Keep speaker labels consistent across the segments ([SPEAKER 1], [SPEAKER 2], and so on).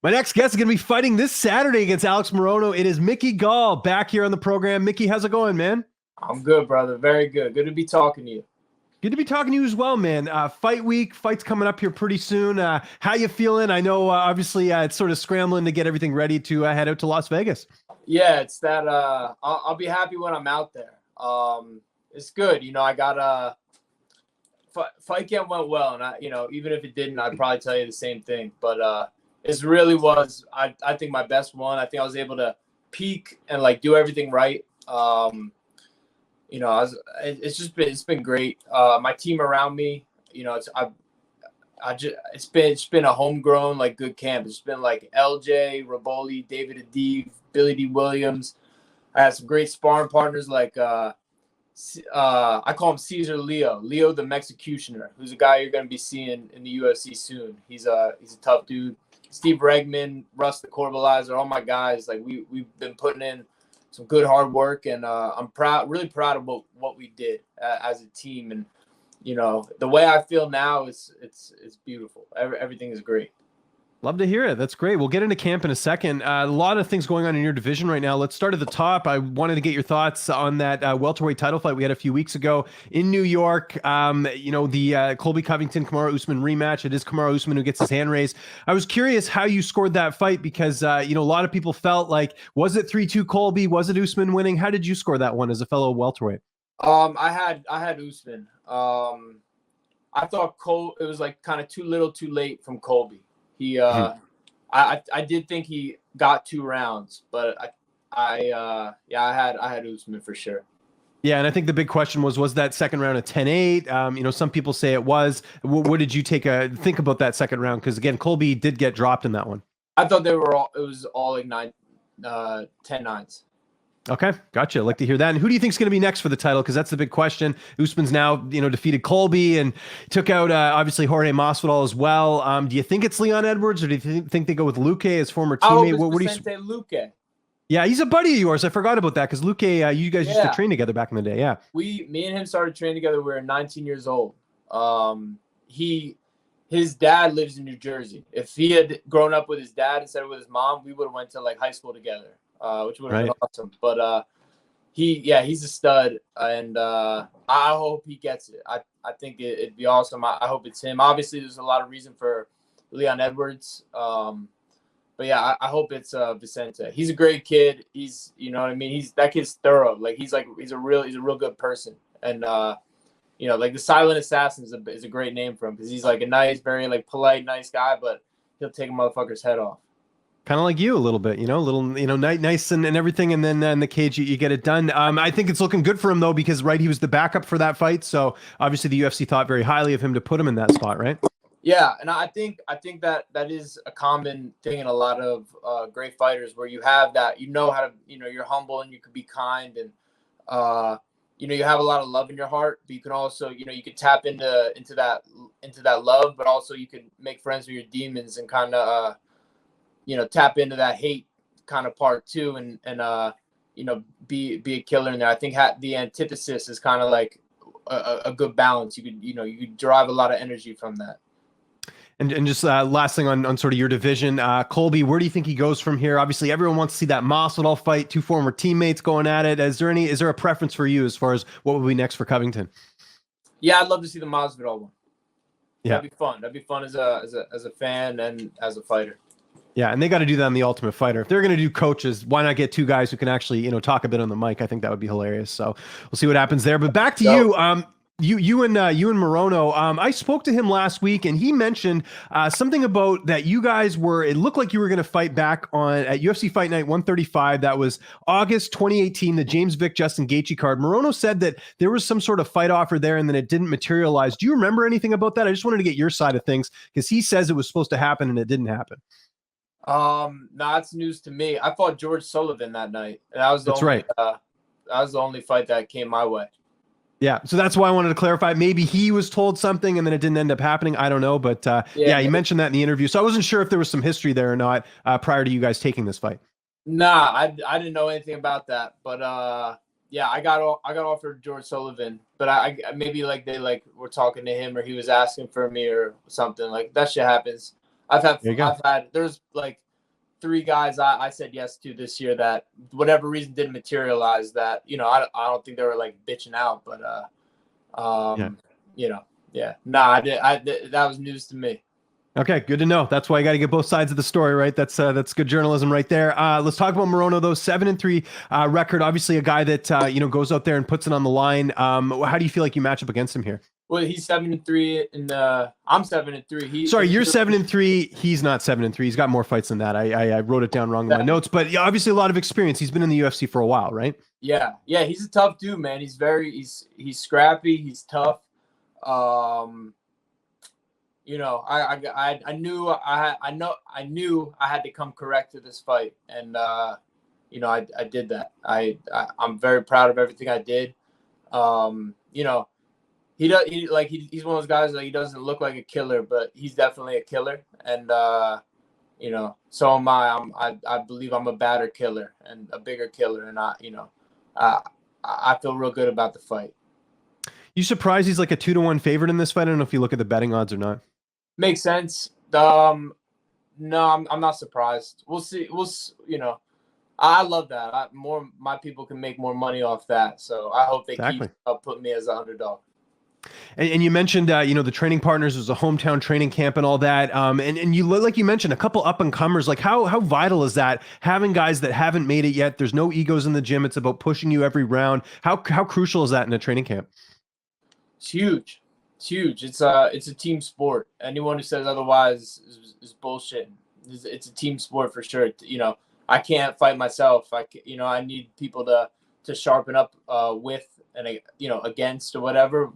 [SPEAKER 1] My next guest is going to be fighting this Saturday against Alex Morono. It is Mickey Gall back here on the program. Mickey, how's it going, man?
[SPEAKER 2] I'm good, brother. Very good. Good to be talking to you.
[SPEAKER 1] Good to be talking to you as well, man. Fight week, fight's coming up here pretty soon. How you feeling? I know, obviously, it's sort of scrambling to get everything ready to head out to Las Vegas.
[SPEAKER 2] Yeah, it's that. I'll be happy when I'm out there. It's good. I got fight camp went well, and even if it didn't, I'd probably tell you the same thing. But it really was. I think my best one. I think I was able to peak and do everything right. It's been great. My team around me, it's been a homegrown good camp. It's been LJ, Raboli, David Adib, Billy D. Williams. I had some great sparring partners I call him Caesar Leo the Mexicutioner, who's a guy you're going to be seeing in the UFC soon. He's a tough dude. Steve Regman, Russ the Corbalizer, all my guys. We've been putting in some good hard work, and I'm really proud of what we did as a team. And the way I feel now is it's beautiful. Everything is great.
[SPEAKER 1] Love to hear it. That's great. We'll get into camp in a second. A lot of things going on in your division right now. Let's start at the top. I wanted to get your thoughts on that welterweight title fight we had a few weeks ago in New York. The Colby Covington, Kamaru Usman rematch. It is Kamaru Usman who gets his hand raised. I was curious how you scored that fight because, a lot of people felt was it 3-2 Colby? Was it Usman winning? How did you score that one as a fellow welterweight?
[SPEAKER 2] I had Usman. I thought it was kind of too little too late from Colby. I did think he got 2 rounds, but I had Usman for sure.
[SPEAKER 1] Yeah, and I think the big question was that second round a 10-8? Some people say it was. What did you think about that second round? Because again, Colby did get dropped in that one.
[SPEAKER 2] I thought it was all 10-9s.
[SPEAKER 1] Okay, gotcha. I'd like to hear that. And who do you think is going to be next for the title? Because that's the big question. Usman's now, defeated Colby and took out, obviously, Jorge Masvidal as well. Do you think it's Leon Edwards, or do you think they go with Luque, his former teammate?
[SPEAKER 2] What do you say, Luque?
[SPEAKER 1] Yeah, he's a buddy of yours. I forgot about that because Luque, you guys used to train together back in the day. Yeah,
[SPEAKER 2] me and him started training together. We were 19 years old. His dad lives in New Jersey. If he had grown up with his dad instead of with his mom, we would have went to high school together. Which would have been awesome. But he's a stud, and I hope he gets it. I think it'd be awesome. I hope it's him. Obviously, there's a lot of reason for Leon Edwards. But yeah, I hope it's Vicente. He's a great kid. He's, that kid's thorough. He's a real good person. And the Silent Assassin is a great name for him because he's a nice, very polite, nice guy, but he'll take a motherfucker's head off.
[SPEAKER 1] Kind of like you a little bit, nice and everything. And then in the cage, you get it done. I think it's looking good for him though, because he was the backup for that fight. So obviously the UFC thought very highly of him to put him in that spot, right?
[SPEAKER 2] Yeah. And I think that is a common thing in a lot of great fighters where you have that, how to, you're humble and you can be kind and, you have a lot of love in your heart, but you can also, you can tap into that love, but also you can make friends with your demons and kind of, tap into that hate kind of part too, and be a killer in there. I think the antithesis is kind of a good balance. You could derive a lot of energy from that.
[SPEAKER 1] And just last thing on sort of your division, Colby, where do you think he goes from here? Obviously, everyone wants to see that Masvidal fight, 2 former teammates going at it. Is there a preference for you as far as what would be next for Covington?
[SPEAKER 2] Yeah, I'd love to see the Masvidal one.
[SPEAKER 1] Yeah,
[SPEAKER 2] that'd be fun. That'd be fun as a fan and as a fighter.
[SPEAKER 1] Yeah, and they got to do that on The Ultimate Fighter. If they're going to do coaches, why not get 2 guys who can actually, talk a bit on the mic? I think that would be hilarious. So we'll see what happens there. But back to you. You and Morono. I spoke to him last week, and he mentioned something about that you guys were. It looked like you were going to fight back at UFC Fight Night 135. That was August 2018, the James Vick Justin Gaethje card. Morono said that there was some sort of fight offer there, and then it didn't materialize. Do you remember anything about that? I just wanted to get your side of things because he says it was supposed to happen and it didn't happen.
[SPEAKER 2] That's news to me. I fought George Sullivan that night, and that was the only fight that came my way.
[SPEAKER 1] Yeah, so that's why I wanted to clarify. Maybe he was told something and then it didn't end up happening. I don't know, but he mentioned that in the interview. So I wasn't sure if there was some history there or not prior to you guys taking this fight.
[SPEAKER 2] Nah, I didn't know anything about that, but I got offered George Sullivan, but I maybe they were talking to him or he was asking for me or something. That shit happens. There's three guys I said yes to this year that whatever reason didn't materialize. That I don't think they were like bitching out, but nah, that was news to me.
[SPEAKER 1] Okay, good to know. That's why you got to get both sides of the story, right? That's good journalism right there. Let's talk about Morono, though. 7-3 record. Obviously, a guy that goes out there and puts it on the line. How do you feel like you match up against him here?
[SPEAKER 2] Well, he's 7-3, and I'm 7-3.
[SPEAKER 1] Sorry, you're 7-3. He's not 7-3. He's got more fights than that. I wrote it down wrong in my notes, but yeah, obviously a lot of experience. He's been in the UFC for a while, right?
[SPEAKER 2] Yeah. He's a tough dude, man. He's scrappy. He's tough. I knew I had to come correct to this fight, and I did that. I'm very proud of everything I did. He's one of those guys that he doesn't look like a killer, but he's definitely a killer, and so am I. I believe I'm a badder killer and a bigger killer, and I feel real good about the fight.
[SPEAKER 1] You surprised he's like a 2-1 favorite in this fight? I don't know if you look at the betting odds or not.
[SPEAKER 2] Makes sense. No, I'm not surprised. We'll see. I love that. My people can make more money off that. So I hope they keep putting me as an underdog.
[SPEAKER 1] And you mentioned, the training partners was a hometown training camp and all that. And you look like you mentioned a couple up and comers. Like how vital is that? Having guys that haven't made it yet. There's no egos in the gym. It's about pushing you every round. How crucial is that in a training camp?
[SPEAKER 2] It's huge. It's huge. It's a team sport. Anyone who says otherwise is bullshit. It's a team sport for sure. I can't fight myself. I need people to sharpen up with and against or whatever.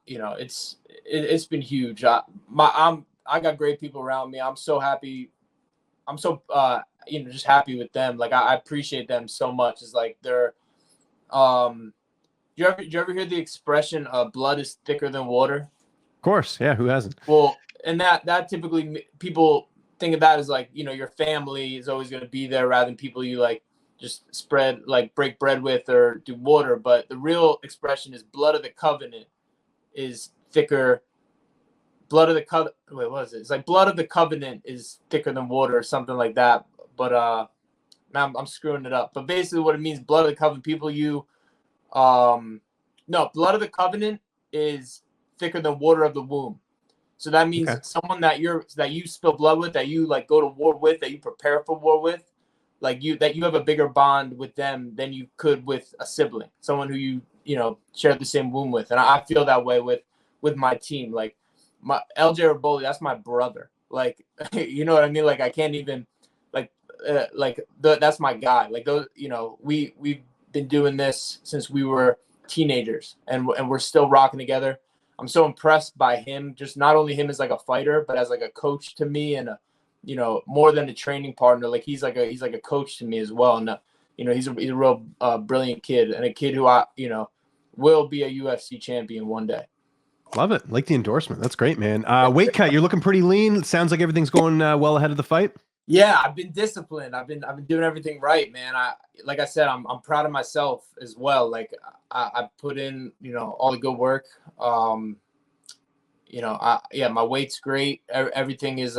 [SPEAKER 2] It's been huge. I got great people around me. I'm so happy. I'm so just happy with them. Like I appreciate them so much. It's like they're you ever hear the expression blood is thicker than water?
[SPEAKER 1] Of course, yeah, who hasn't?
[SPEAKER 2] Well, and that typically people think of that as like, your family is always going to be there rather than people you like just break bread with or do water. But the real expression is blood of the covenant is thicker. Blood of the covenant. Wait, what is it? It's like blood of the covenant is thicker than water or something like that. But now I'm screwing it up. But basically what it means, blood of the covenant, people blood of the covenant is thicker than water of the womb. So that means someone that you spill blood with, that you like go to war with, that you prepare for war with, that you have a bigger bond with them than you could with a sibling, someone who you share the same womb with. And I feel that way with my team. Like my LJ Raboli, that's my brother. Like you know what I mean? Like I can't even that's my guy. Like those, we've been doing this since we were teenagers, and we're still rocking together. I'm so impressed by him, just not only him as like a fighter, but as like a coach to me, and more than a training partner. Like he's like a coach to me as well. And he's a real brilliant kid, and a kid who will be a UFC champion one day.
[SPEAKER 1] Love it. Like the endorsement. That's great, man. Weight cut. You're looking pretty lean. It sounds like everything's going well ahead of the fight.
[SPEAKER 2] Yeah, I've been disciplined. I've been doing everything right, man. Like I said, I'm proud of myself as well. Like I put in, all the good work. My weight's great. Everything is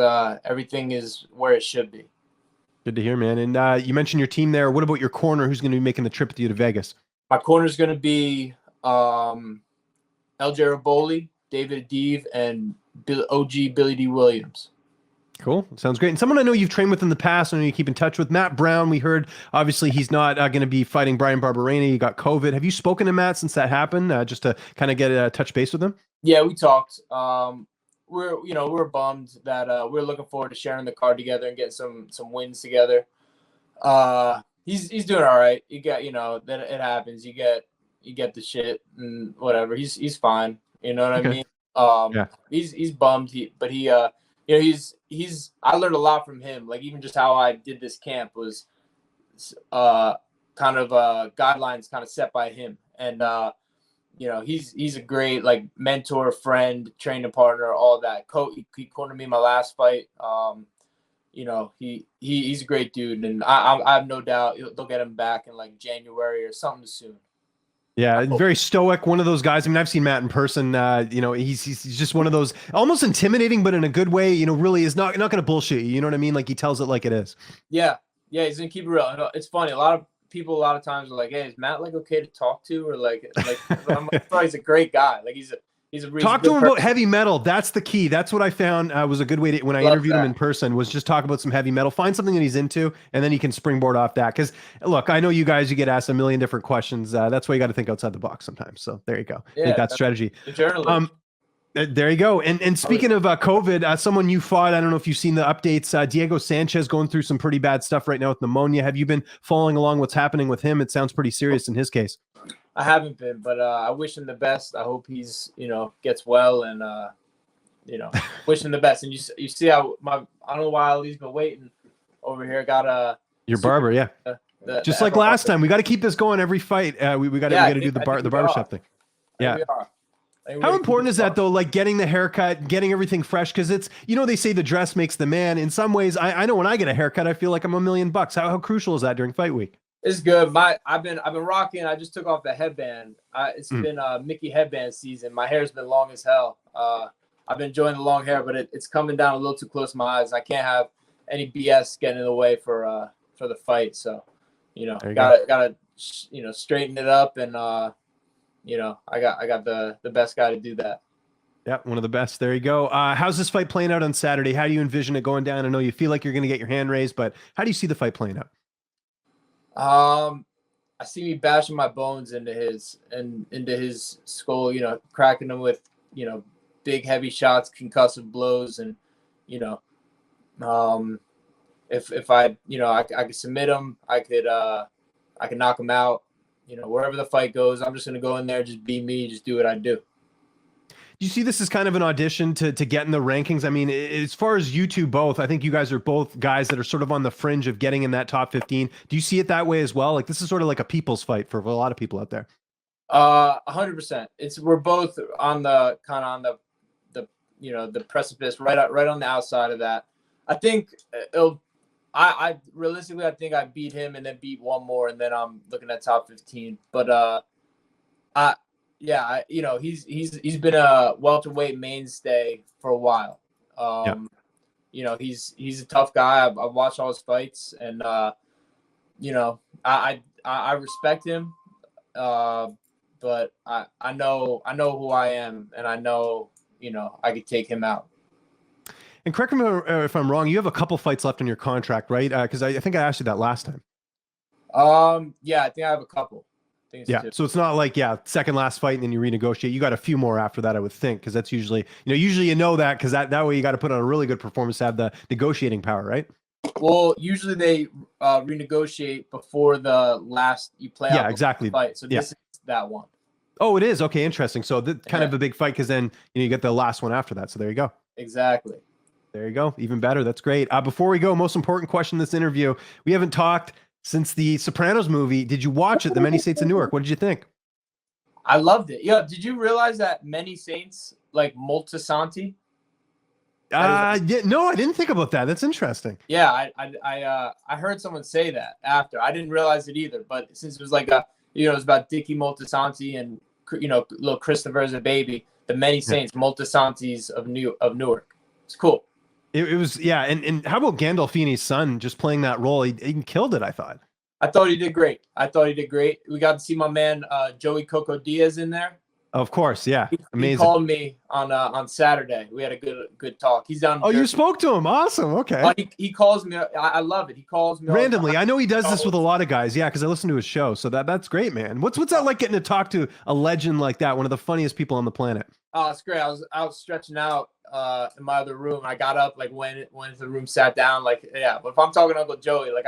[SPEAKER 2] where it should be.
[SPEAKER 1] Good to hear, man. And you mentioned your team there. What about your corner? Who's going to be making the trip with you to Vegas?
[SPEAKER 2] My corner is going to be LJ Raboli, David Adeve, and OG Billy D. Williams.
[SPEAKER 1] Cool. Sounds great. And someone I know you've trained with in the past, I know you keep in touch with, Matt Brown. We heard, obviously, he's not going to be fighting Brian Barberena. He got COVID. Have you spoken to Matt since that happened, just to kind of get a touch base with him?
[SPEAKER 2] Yeah, we talked. We're bummed that we're looking forward to sharing the card together and getting some wins together. He's doing all right. You got, that it happens. You get the shit and whatever. He's fine. You know what I mean?
[SPEAKER 1] Yeah.
[SPEAKER 2] He's bummed. I learned a lot from him. Like even just how I did this camp was kind of guidelines kind of set by him. And he's a great like mentor, friend, training partner, all that. He cornered me in my last fight. He's a great dude, and I have no doubt they'll get him back in like January or something soon.
[SPEAKER 1] Yeah, and very stoic. One of those guys. I mean, I've seen Matt in person. You know, he's just one of those almost intimidating, but in a good way. You know, really is not going to bullshit you. You know what I mean? Like he tells it like it is.
[SPEAKER 2] Yeah, yeah, he's gonna keep it real. It's funny. A lot of people, a lot of times, are like, "Hey, is Matt like okay to talk to?" Or like, I'm like, oh, he's a great guy. Like he's a really
[SPEAKER 1] Talk to him about heavy metal. That's the key. That's what I found was a good way to, when I interviewed him in person, was just talk about some heavy metal, find something that he's into, and then he can springboard off that. Because look, I know you guys, you get asked a million different questions. That's why you got to think outside the box sometimes. So there you go.
[SPEAKER 2] Yeah,
[SPEAKER 1] I think that's strategy.
[SPEAKER 2] The journalist.
[SPEAKER 1] There you go. And speaking of COVID, someone you fought, I don't know if you've seen the updates, Diego Sanchez going through some pretty bad stuff right now with pneumonia. Have you been following along what's happening with him? It sounds pretty serious in his case.
[SPEAKER 2] I haven't been, but I wish him the best. I hope he's, gets well, and wish him the best. And you see how I don't know why Ali's been waiting over here. Got
[SPEAKER 1] your barber, yeah. Just like last time, we got to keep this going every fight. We got to do the barbershop thing. Yeah. How important is that though? Like getting the haircut, getting everything fresh, because it's they say the dress makes the man. In some ways, I know when I get a haircut, I feel like I'm $1 million. How crucial is that during fight week?
[SPEAKER 2] It's good. I've been rocking. I just took off the headband. It's been Mickey headband season. My hair's been long as hell. I've been enjoying the long hair, but it's coming down a little too close to my eyes. I can't have any BS getting in the way for the fight. So, gotta straighten it up, and I got the best guy to do that.
[SPEAKER 1] Yeah, one of the best. There you go. How's this fight playing out on Saturday? How do you envision it going down? I know you feel like you're going to get your hand raised, but how do you see the fight playing out?
[SPEAKER 2] I see me bashing my bones into his skull, cracking him with, big heavy shots, concussive blows. And, if I could submit him, I could knock him out, wherever the fight goes. I'm just going to go in there, just be me, just do what I do.
[SPEAKER 1] Do you see this as kind of an audition to get in the rankings? I mean, as far as you two both, I think you guys are both guys that are sort of on the fringe of getting in that top 15. Do you see it that way as well? Like this is sort of like a people's fight for a lot of people out there.
[SPEAKER 2] 100%. We're both on the precipice, right on the outside of that. I think I realistically, I think I beat him and then beat one more, and then I'm looking at top 15. But he's been a welterweight mainstay for a while. He's a tough guy. I've watched all his fights, and I respect him. But I know who I am, and I know I could take him out.
[SPEAKER 1] And correct me if I'm wrong, you have a couple fights left on your contract, right? Because I think I asked you that last time.
[SPEAKER 2] Yeah, I think I have a couple.
[SPEAKER 1] Yeah, so it's not like second last fight and then you renegotiate. You got a few more after that, I would think, because that's usually that because that way you got to put on a really good performance to have the negotiating power, right?
[SPEAKER 2] Well, usually they renegotiate before the last you play out
[SPEAKER 1] exactly
[SPEAKER 2] fight. So this is that one.
[SPEAKER 1] Oh, it is. Okay, interesting. So kind of a big fight because then you get the last one after that. So there you go.
[SPEAKER 2] Exactly.
[SPEAKER 1] There you go. Even better. That's great. Before we go, most important question in this interview. We haven't talked since the Sopranos movie. Did you watch it, The Many Saints of Newark? What did you think?
[SPEAKER 2] I loved it. Yeah. Did you realize that Many Saints, like Moltisanti?
[SPEAKER 1] No, I didn't think about that. That's interesting.
[SPEAKER 2] Yeah, I heard someone say that after. I didn't realize it either. But since it was like it was about Dickie Moltisanti and little Christopher as a baby, The Many Saints, Moltisantis of Newark. It's cool.
[SPEAKER 1] It was, and how about Gandolfini's son just playing that role? He killed it, I thought.
[SPEAKER 2] I thought he did great. We got to see my man Joey Coco Diaz in there.
[SPEAKER 1] Of course, yeah. Amazing.
[SPEAKER 2] He called me on Saturday. We had a good talk. He's down.
[SPEAKER 1] Oh, you spoke to him. Awesome. Okay.
[SPEAKER 2] He calls me. I love it. He calls me
[SPEAKER 1] randomly. I know he does this with a lot of guys. Yeah, because I listen to his show. So that's great, man. What's that like getting to talk to a legend like that? One of the funniest people on the planet. Oh,
[SPEAKER 2] it's great. I was out stretching out in my other room. I got up like when the room sat down. Like but if I'm talking to Uncle Joey, like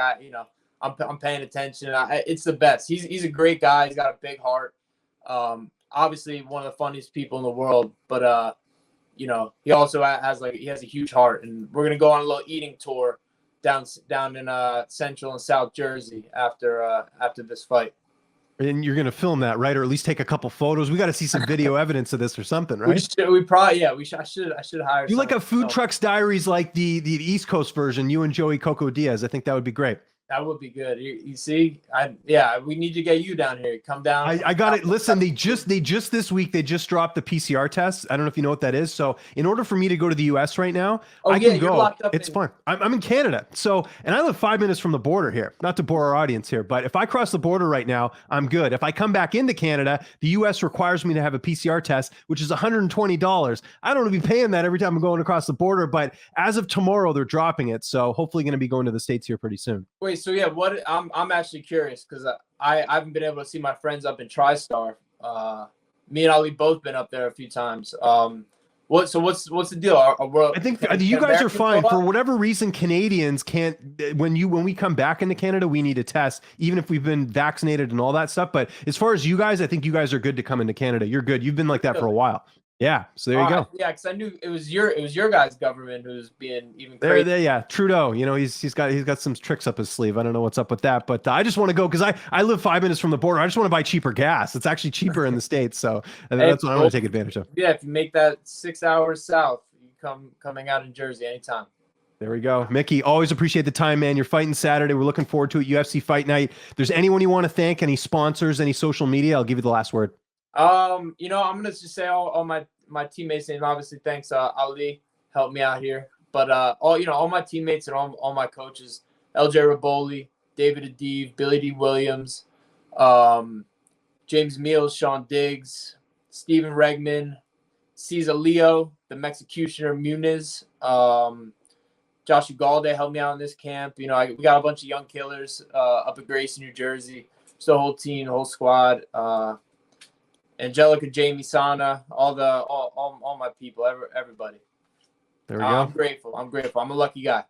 [SPEAKER 2] I'm paying attention. It's the best. He's a great guy. He's got a big heart. Obviously one of the funniest people in the world, but he also has a huge heart, and we're gonna go on a little eating tour down in Central and South Jersey after this fight.
[SPEAKER 1] And you're gonna film that, right? Or at least take a couple photos. We got to see some video evidence of this or something, right?
[SPEAKER 2] I should hire.
[SPEAKER 1] You like a Food Trucks Diaries, like the East Coast version. You and Joey Coco Diaz. I think that would be great.
[SPEAKER 2] That would be good. You see, we need to get you down here. Come down.
[SPEAKER 1] I got it. Listen, they just this week they just dropped the PCR test. I don't know if you know what that is. So in order for me to go to the US right now, I can
[SPEAKER 2] you're
[SPEAKER 1] go.
[SPEAKER 2] locked up
[SPEAKER 1] It's fun. I'm in Canada. So, and I live 5 minutes from the border here. Not to bore our audience here, but if I cross the border right now, I'm good. If I come back into Canada, the US requires me to have a PCR test, which is $120. I don't want to be paying that every time I'm going across the border, but as of tomorrow, they're dropping it. So hopefully going to be going to the States here pretty soon.
[SPEAKER 2] Wait, so yeah, what I'm actually curious because I haven't been able to see my friends up in TriStar. Me and Ali both been up there a few times. What's the deal?
[SPEAKER 1] I think you guys are fine. For whatever reason, Canadians can't. When we come back into Canada, we need a test, even if we've been vaccinated and all that stuff. But as far as you guys, I think you guys are good to come into Canada. You're good. You've been like that for a while. Yeah, so there you go.
[SPEAKER 2] Yeah, because I knew it was your guys' government who's being even crazy.
[SPEAKER 1] There, yeah, Trudeau. You know, he's got some tricks up his sleeve. I don't know what's up with that, but I just want to go because I live 5 minutes from the border. I just want to buy cheaper gas. It's actually cheaper in the States, so that's what I want to take advantage of.
[SPEAKER 2] Yeah, if you make that 6 hours south, you coming out in Jersey anytime.
[SPEAKER 1] There we go. Mickey, always appreciate the time, man. You're fighting Saturday. We're looking forward to it. UFC Fight Night. If there's anyone you want to thank, any sponsors, any social media, I'll give you the last word.
[SPEAKER 2] I'm gonna just say all my teammates' names. Obviously, thanks Ali, helped me out here. But all my teammates and all my coaches, LJ Raboli, David Adeve, Billy D. Williams, James Meals, Sean Diggs, Stephen Regman, Cesar Leo, the Mexicutioner Muniz, Joshua Gall helped me out in this camp. We got a bunch of young killers up at Gracie, New Jersey. Just the whole team, the whole squad. Angelica, Jamie, Sana, all my people, everybody.
[SPEAKER 1] There we go.
[SPEAKER 2] I'm grateful. I'm a lucky guy.